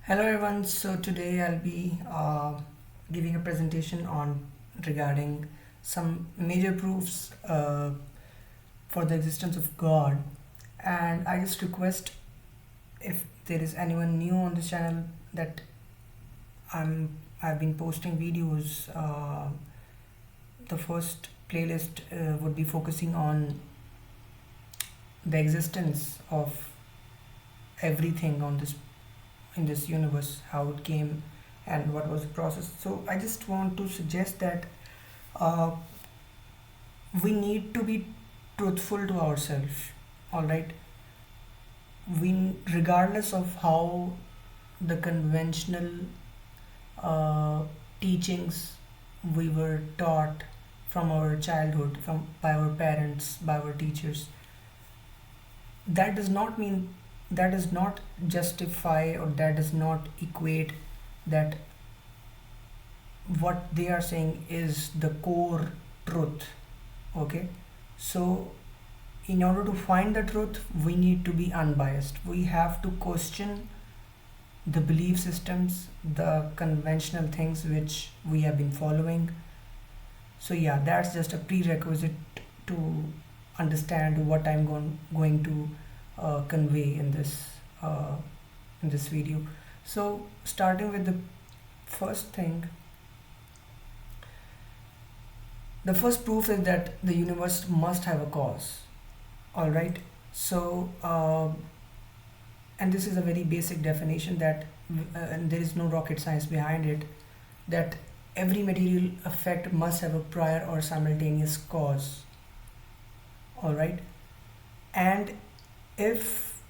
Hello everyone. So today I'll be giving a presentation on regarding some major proofs for the existence of God, and I just request if there is anyone new on this channel that I've been posting videos. The first playlist would be focusing on the existence of everything on this in this universe, how it came, and what was the process. So I just want to suggest that uh, we need to be truthful to ourselves. All right, regardless of how the conventional uh, teachings we were taught from our childhood, from by our parents, by our teachers, that does not mean, that does not justify, or that does not equate that what they are saying is the core truth. Okay, so in order to find the truth, we need to be unbiased. We have to question the belief systems, the conventional things which we have been following. So yeah, that's just a prerequisite to understand what I'm going to convey uh, in this video. So starting with the first thing, the first proof is that the universe must have a cause. All right. So and this is a very basic definition that and there is no rocket science behind it, that every material effect must have a prior or simultaneous cause. All right. And if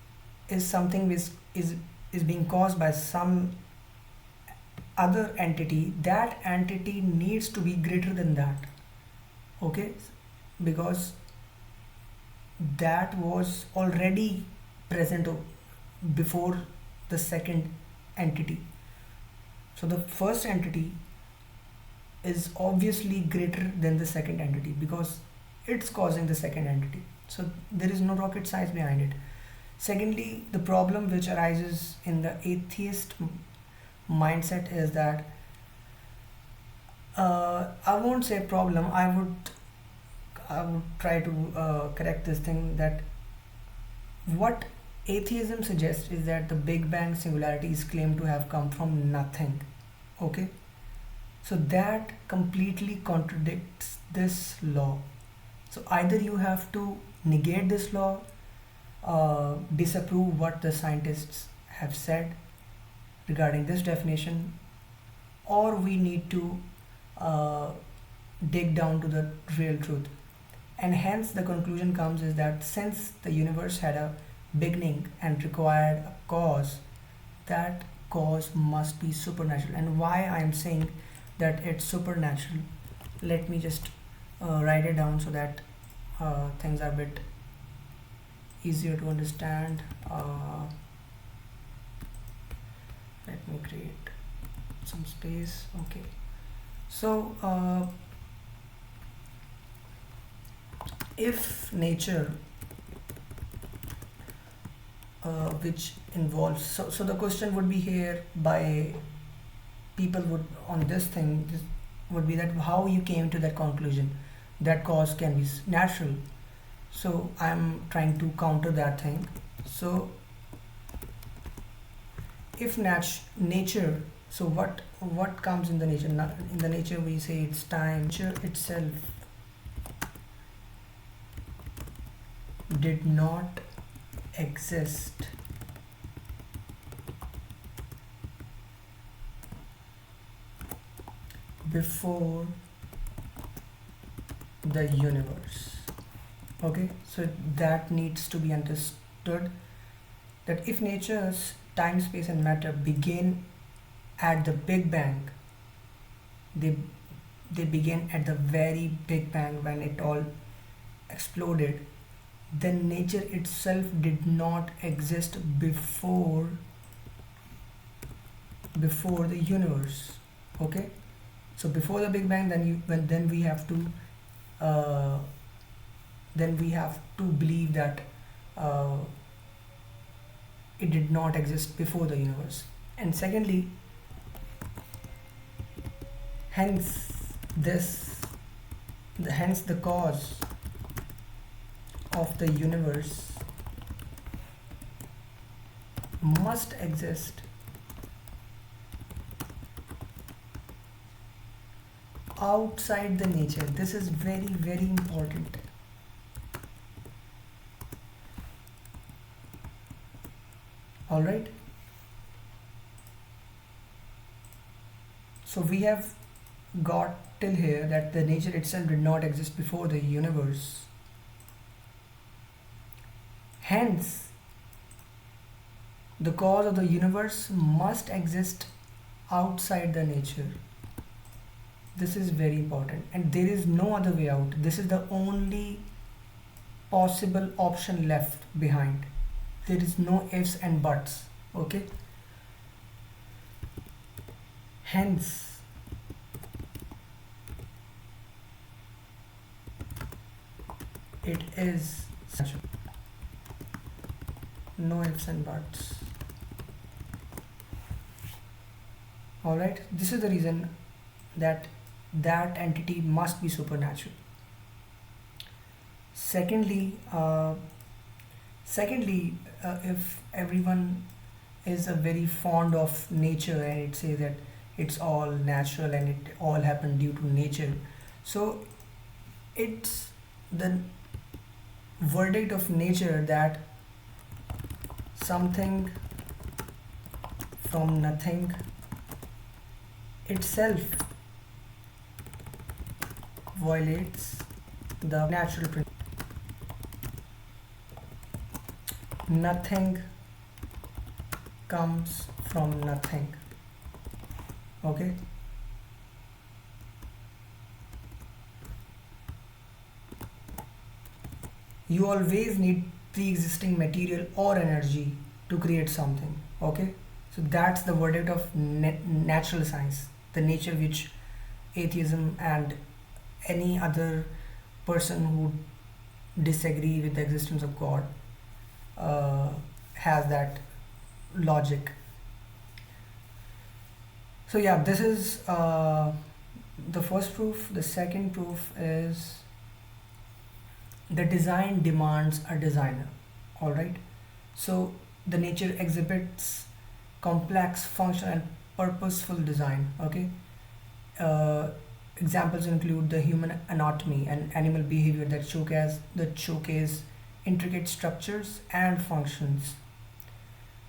is something which is being caused by some other entity, that entity needs to be greater than that. Okay, because that was already present before the second entity. So the first entity is obviously greater than the second entity because it's causing the second entity. So there is no rocket science behind it. Secondly, the problem which arises in the atheist mindset is that I won't say problem. I would try to correct this thing, that what atheism suggests is that the Big Bang singularity is claimed to have come from nothing. Okay, so that completely contradicts this law. So either you have to negate this law, disapprove what the scientists have said regarding this definition, or we need to uh, dig down to the real truth. And hence the conclusion comes is that since the universe had a beginning and required a cause, that cause must be supernatural. And why I am saying that it's supernatural, let me just write it down so that things are a bit easier to understand. Let me create some space. Okay, so if nature which involves, so the question would be here by people would on this would be that how you came to that conclusion that cause can be natural. So I'm trying to counter that thing. So if nature, so what comes in the nature? In the nature we say it's time. Nature itself did not exist before the universe. Okay, so that needs to be understood, that if nature's time, space, and matter begin at the Big Bang, they they began at the very Big Bang when it all exploded, then nature itself did not exist before the universe. Okay, so before the Big Bang, then we have to uh, believe that uh, it did not exist before the universe. And secondly, hence this, hence the cause of the universe must exist outside the nature. This is very, very important. All right. So we have got till here that the nature itself did not exist before the universe. Hence, the cause of the universe must exist outside the nature. This is very important, and there is no other way out. This is the only possible option left behind. There is no ifs and buts. Okay. Hence, it is such. No ifs and buts. All right. This is the reason that that entity must be supernatural. Secondly, if everyone is a very fond of nature and it says that it's all natural and it all happened due to nature, so it's the verdict of nature that something from nothing itself violates the natural principle. Nothing comes from nothing. Okay. You always need pre-existing material or energy to create something. Okay. So that's the verdict of natural science, the nature which atheism and any other person who disagree with the existence of God has that logic. So yeah, this is the first proof. The second proof is the design demands a designer. All right. So the nature exhibits complex, functional, and purposeful design. Okay. Examples include the human anatomy and animal behavior that showcase intricate structures and functions.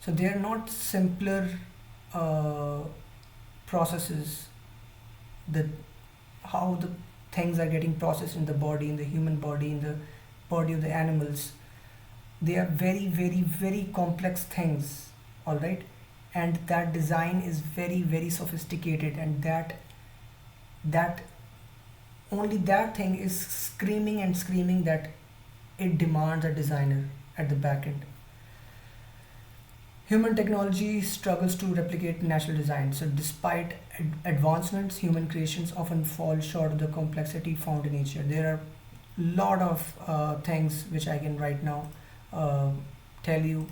So they are not simpler uh, processes. The how the things are getting processed in the body, in the human body, in the body of the animals. They are very, very, very complex things. All right, and that design is very, very sophisticated, and that only that thing is screaming and screaming that it demands a designer at the back end. Human technology struggles to replicate natural design. So, despite advancements, human creations often fall short of the complexity found in nature. There are a lot of things which I can right now uh, tell you.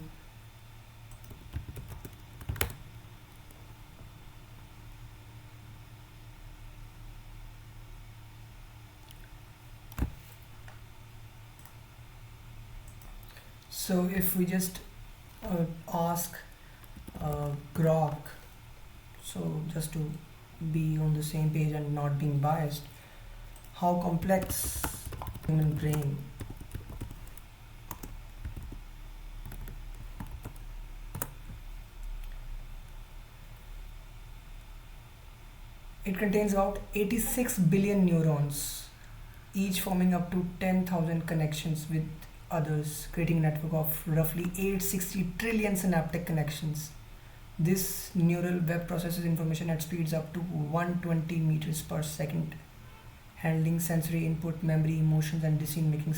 So, if we just ask Grok, so just to be on the same page and not being biased, how complex human brain. It contains about 86 billion neurons, each forming up to 10,000 connections with others, creating a network of roughly 860 trillion synaptic connections. This neural web processes information at speeds up to 120 meters per second, handling sensory input, memory, emotions, and decision making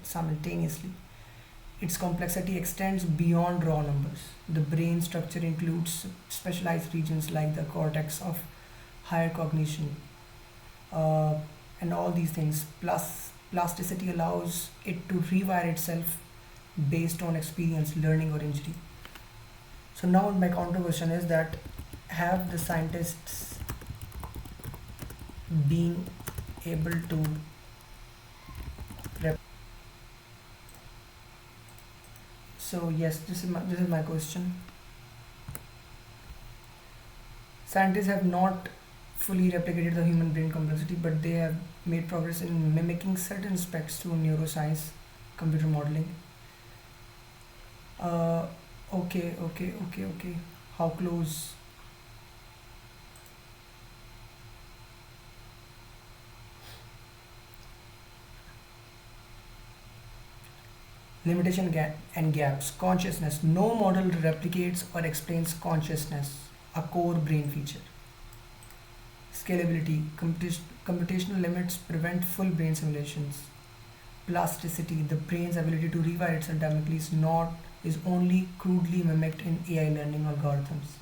simultaneously. Its complexity extends beyond raw numbers. The brain structure includes specialized regions like the cortex of higher cognition, uh, and all these things. Plus, plasticity allows it to rewire itself based on experience, learning, or injury. So now my counter question is that, have the scientists been able to rep- so yes, this is my question. Scientists have not fully replicated the human brain complexity, but they have made progress in mimicking certain aspects through neuroscience, computer modeling. uh, okay. How close? Limitation and gaps. Consciousness. No model replicates or explains consciousness, a core brain feature. Scalability. Computational limits prevent full brain simulations. Plasticity. The brain's ability to rewire itself dynamically is only crudely mimicked in AI learning algorithms.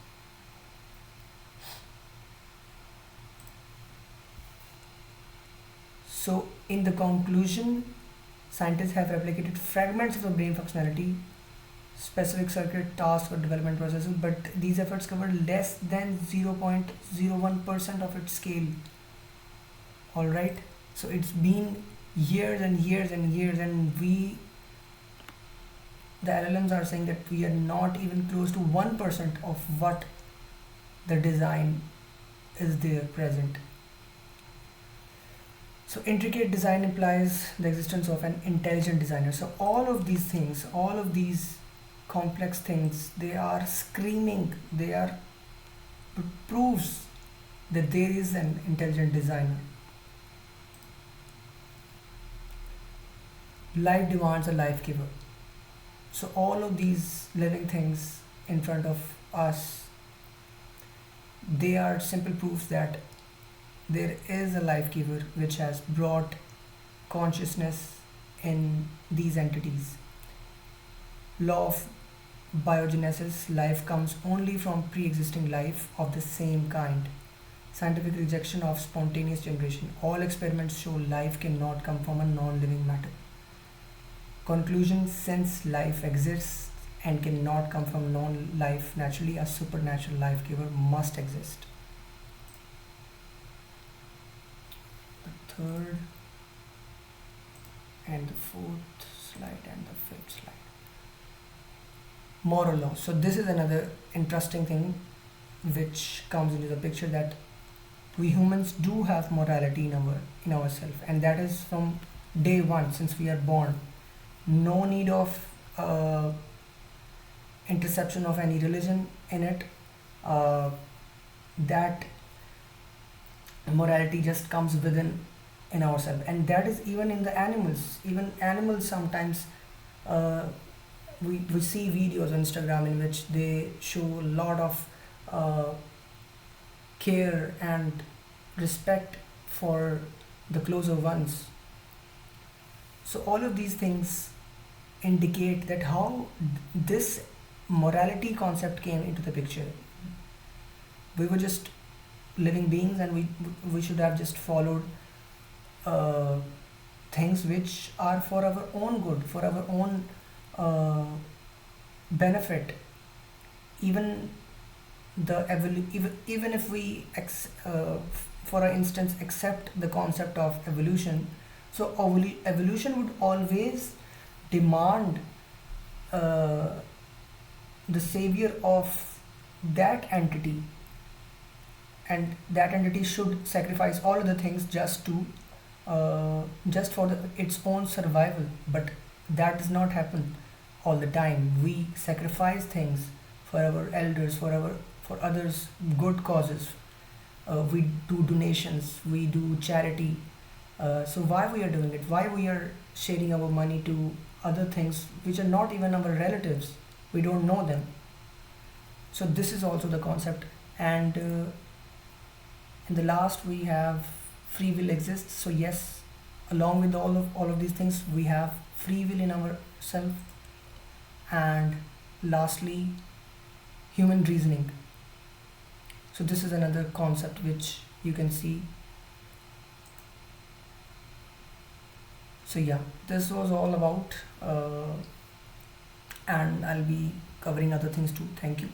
So, in the conclusion, scientists have replicated fragments of the brain functionality, specific circuit tasks or development processes, but these efforts cover less than 0.01% of its scale. All right. So it's been years and years and years, and the LLMs are saying that we are not even close to 1% of what the design is there present. So intricate design implies the existence of an intelligent designer. So all of these things, all of these complex things, they are screaming, they are proofs that there is an intelligent designer. Life demands a life giver. So all of these living things in front of us, they are simple proofs that there is a life giver which has brought consciousness in these entities. Law of biogenesis, life comes only from pre-existing life of the same kind. Scientific rejection of spontaneous generation. All experiments show life cannot come from a non-living matter. Conclusion, since life exists and cannot come from non-life, naturally a supernatural life giver must exist. The third and the fourth slide and the fifth slide. Moral law. So this is another interesting thing which comes into the picture, that we humans do have morality in ourselves, and that is from day one, since we are born. No need of interception of any religion in it. That morality just comes within in ourselves, and that is even in the animals. Even animals sometimes, uh, we see videos on Instagram in which they show a lot of uh, care and respect for the closer ones. So all of these things indicate that how this morality concept came into the picture. We were just living beings, and we should have just followed uh, things which are for our own good, for our own uh, benefit. Even even if we for instance accept the concept of evolution, so evolution would always demand uh, the savior of that entity, and that entity should sacrifice all other things just for its own survival. But that does not happen all the time. We sacrifice things for our elders, for others good causes. We do donations, we do charity. So why we are doing it, why we are sharing our money to other things which are not even our relatives, we don't know them. So this is also the concept. And in the last, we have free will exists. So yes, along with all of these things, we have free will in ourself. And lastly, human reasoning. So this is another concept which you can see. So yeah, this was all about, and I'll be covering other things too. Thank you.